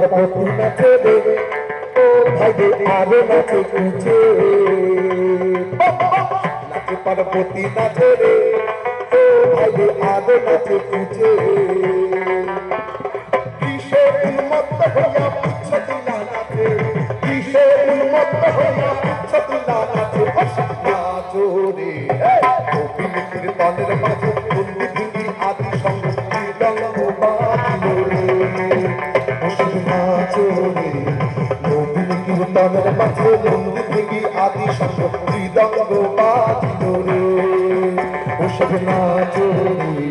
পার্বতী নাচে রে ও ভাই রে আরো নাচে কুচে নাচে পার্বতী নাচে রে ও ভাই রে আরো নাচে কুচে কিসে উন্মত্ত হইয়া পুচ্ছ তুলা নাচে কিসে উন্মত্ত হইয়া পুচ্ছ তুলা নাচে নাচো রে গোবিন্দ কীর্তনের মাঝে বন্দি ভঙ্গি আদি সঙ্গ শ্রীরঙ্গ বাজিল রে নাচো রে গোবিন্দ কীর্তনের মাঝে বন্দি ভঙ্গি আদি সঙ্গ শ্রীরঙ্গ বাজিল রে ওসব নাচো রে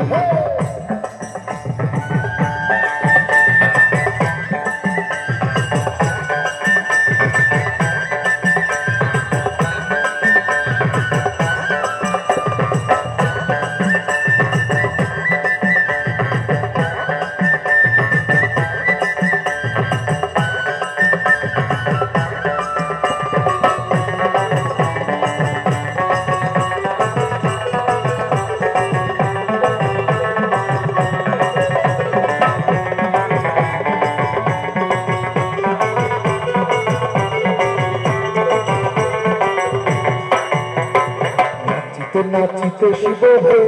নাচিতে শিব হে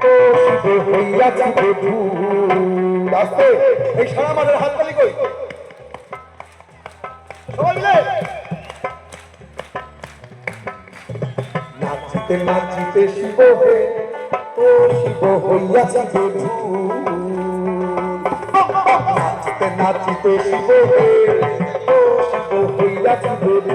ও শিব হইয়াছে ভূত আস্তে এই সারা মাঝের হাততালি কই সবাই মিলে নাচিতে নাচিতে শিব হে ও শিব হইয়াছে ভূত নাচিতে নাচিতে শিব হে ও শিব হইয়াছে ভূত